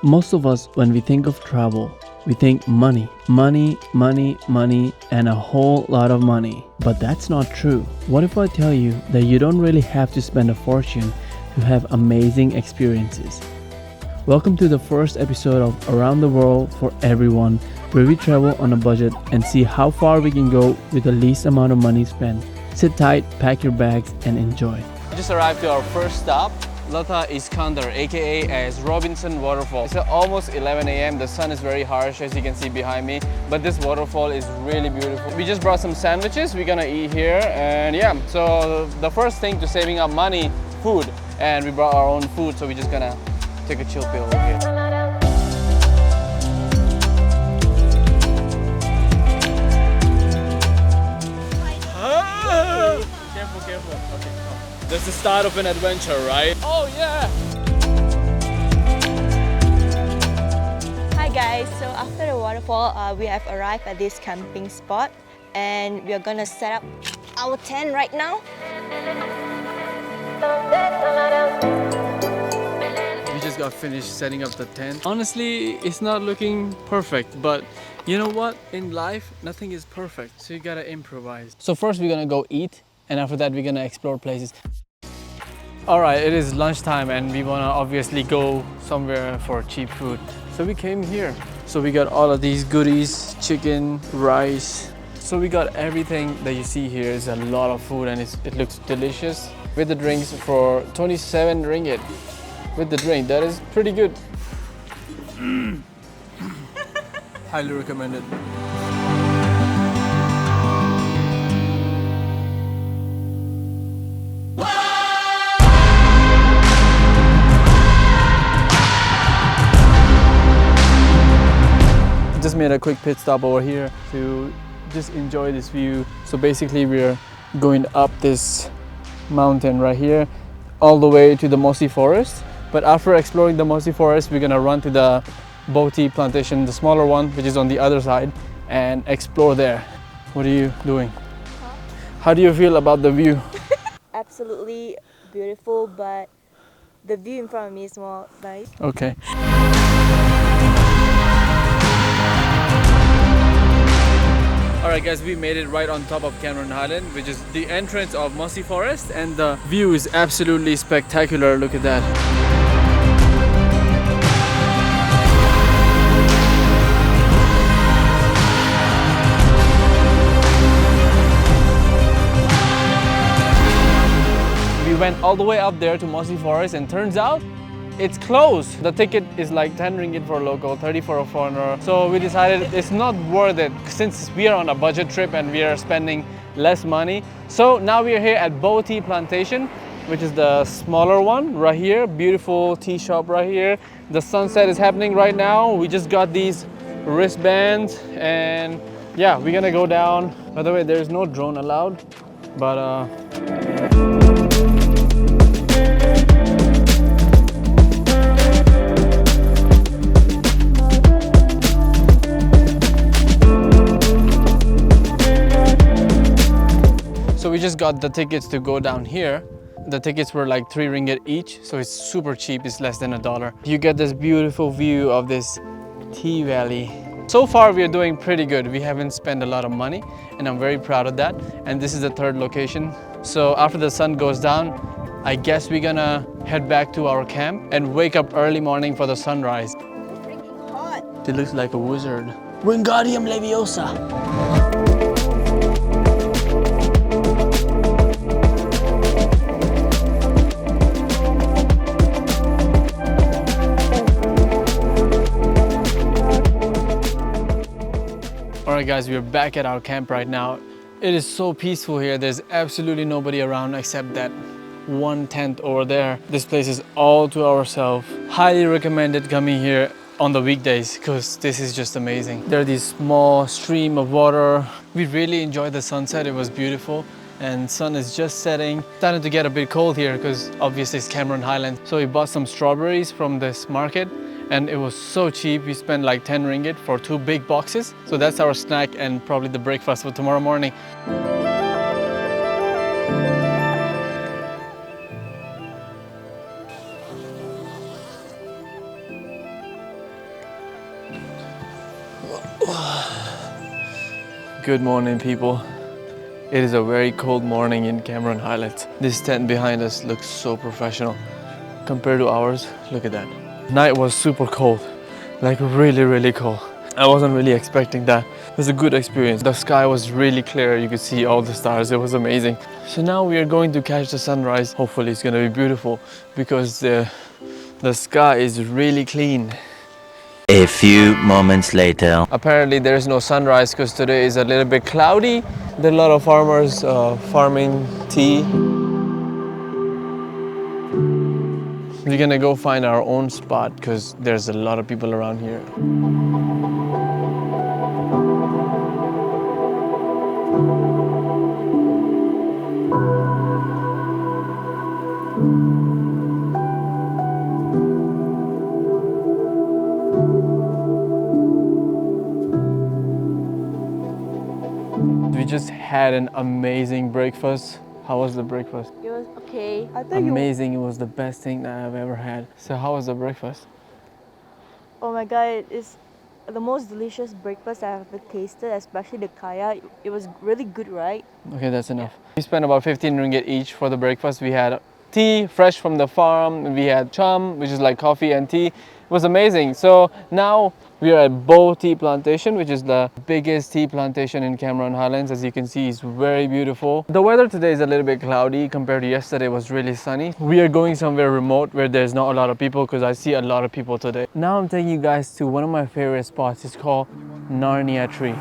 Most of us, when we think of travel, we think money, money, money, money, and a whole lot of money. But that's not true. What if I tell you that you don't really have to spend a fortune to have amazing experiences? Welcome to the first episode of Around the World for Everyone, where we travel on a budget and see how far we can go with the least amount of money spent. Sit tight, pack your bags, and enjoy. We just arrived to our first stop, Lata Iskander, aka as Robinson Waterfall. It's almost 11 a.m. The sun is very harsh, as you can see behind me, but this waterfall is really beautiful. We just brought some sandwiches we're gonna eat here, and yeah, so the first thing to saving up money, food, and we brought our own food, so we're just gonna take a chill pill over here. Careful. Okay, come. That's the start of an adventure, right? Oh yeah! Hi guys, so after the waterfall, we have arrived at this camping spot and we are gonna set up our tent right now. We just got finished setting up the tent. Honestly, it's not looking perfect, but you know what? In life, nothing is perfect, so you gotta improvise. So first we're gonna go eat, and after that we're gonna explore places. Alright, it is lunchtime and we wanna obviously go somewhere for cheap food. So we came here. So we got all of these goodies, chicken, rice. So we got everything that you see here. Is a lot of food and it looks delicious. With the drinks for 27 ringgit. With the drink, that is pretty good. Highly recommended. Just made a quick pit stop over here to just enjoy this view. So basically we're going up this mountain right here all the way to the mossy forest. But after exploring the mossy forest, we're gonna run to the Boti plantation, the smaller one, which is on the other side, and explore there. What are you doing? How do you feel about the view? Absolutely beautiful, but the view in front of me is more nice. Okay. Alright guys, we made it right on top of Cameron Highlands, which is the entrance of Mossy Forest, and the view is absolutely spectacular. Look at that. We went all the way up there to Mossy Forest and turns out it's closed. The ticket is like 10 ringgit for a local, 30 for a foreigner. So we decided it's not worth it since we are on a budget trip and we are spending less money. So now we are here at Boti Plantation, which is the smaller one right here. Beautiful tea shop right here. The sunset is happening right now. We just got these wristbands and yeah, we're gonna go down. By the way, there's no drone allowed, but so we just got the tickets to go down here. The tickets were like 3 ringgit each, so it's super cheap, it's less than $1. You get this beautiful view of this tea valley. So far we are doing pretty good. We haven't spent a lot of money and I'm very proud of that. And this is the third location. So after the sun goes down, I guess we're gonna head back to our camp and wake up early morning for the sunrise. It's freaking hot. It looks like a wizard. Wingardium Leviosa! Alright guys, we are back at our camp right now. It is so peaceful here. There's absolutely nobody around except that one tent over there. This place is all to ourselves. Highly recommended coming here on the weekdays because this is just amazing. There are these small stream of water. We really enjoyed the sunset. It was beautiful and sun is just setting. Starting to get a bit cold here because obviously it's Cameron Highlands. So we bought some strawberries from this market and it was so cheap. We spent like 10 ringgit for 2 big boxes. So that's our snack and probably the breakfast for tomorrow morning. Good morning, people. It is a very cold morning in Cameron Highlands. This tent behind us looks so professional compared to ours. Look at that. Night was super cold, like really cold. I wasn't really expecting that. It was a good experience. The sky was really clear. You could see all the stars. It was amazing. So now we are going to catch the sunrise. Hopefully it's gonna be beautiful because the sky is really clean. A few moments later. Apparently there is no sunrise because today is a little bit cloudy. There are a lot of farmers farming tea. We're gonna go find our own spot because there's a lot of people around here. We just had an amazing breakfast. How was the breakfast? It was okay. Amazing. It was the best thing that I've ever had. So how was the breakfast? Oh my god, it's the most delicious breakfast I've ever tasted, especially the kaya. It was really good, right? Okay, that's enough. We spent about 15 ringgit each for the breakfast. We had tea fresh from the farm. We had chum, which is like coffee and tea. It was amazing. So now we are at Bo Tea Plantation, which is the biggest tea plantation in Cameron Highlands. As you can see, it's very beautiful. The weather today is a little bit cloudy compared to yesterday. It was really sunny. We are going somewhere remote where there's not a lot of people because I see a lot of people today. Now I'm taking you guys to one of my favorite spots. It's called Narnia Tree.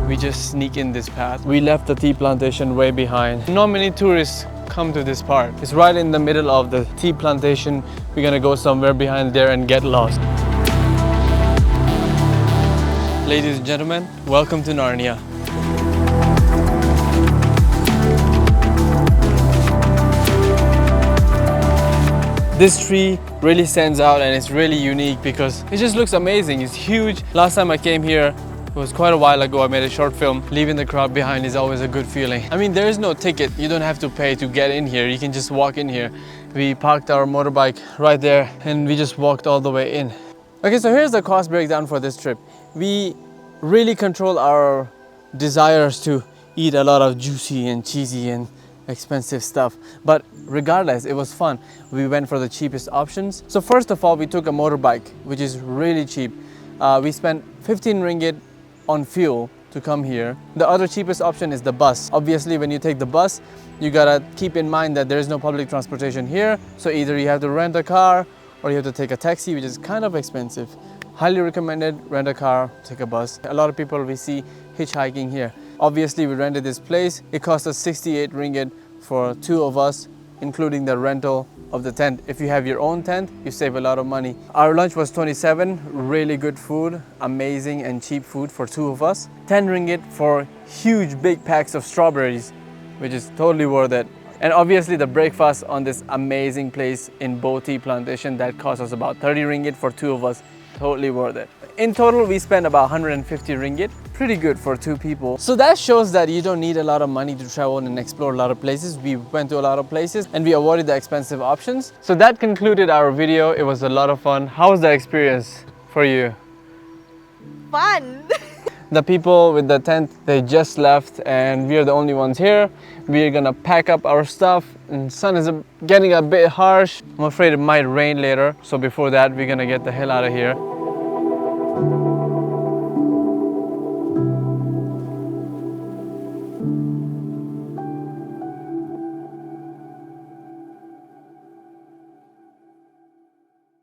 We just sneak in this path. We left the tea plantation way behind. Not many tourists come to this part. It's right in the middle of the tea plantation. We're gonna go somewhere behind there and get lost. Ladies and gentlemen, welcome to Narnia. This tree really stands out and it's really unique because it just looks amazing. It's huge. Last time I came here, it was quite a while ago. I made a short film. Leaving the crowd behind is always a good feeling. I mean, there is no ticket. You don't have to pay to get in here. You can just walk in here. We parked our motorbike right there and we just walked all the way in. Okay, so here's the cost breakdown for this trip. We really control our desires to eat a lot of juicy and cheesy and expensive stuff. But regardless, it was fun. We went for the cheapest options. So first of all, we took a motorbike, which is really cheap. We spent 15 ringgit on fuel to come here. The other cheapest option is the bus. Obviously, when you take the bus, you gotta keep in mind that there is no public transportation here. So either you have to rent a car or you have to take a taxi, which is kind of expensive. Highly recommended, rent a car, take a bus. A lot of people we see hitchhiking here. Obviously, we rented this place. It cost us 68 ringgit for two of us, including the rental of the tent. If you have your own tent, you save a lot of money. Our lunch was 27, really good food, amazing and cheap food for two of us. 10 ringgit for huge big packs of strawberries, which is totally worth it. And obviously the breakfast on this amazing place in Bo Tea Plantation, that cost us about 30 ringgit for two of us, totally worth it. In total, we spent about 150 ringgit. Pretty good for two people. So that shows that you don't need a lot of money to travel and explore a lot of places. We went to a lot of places and we avoided the expensive options. So that concluded our video. It was a lot of fun. How was the experience for you? Fun! The people with the tent, they just left and we are the only ones here. We're gonna pack up our stuff and sun is getting a bit harsh. I'm afraid it might rain later. So before that, we're gonna get the hell out of here.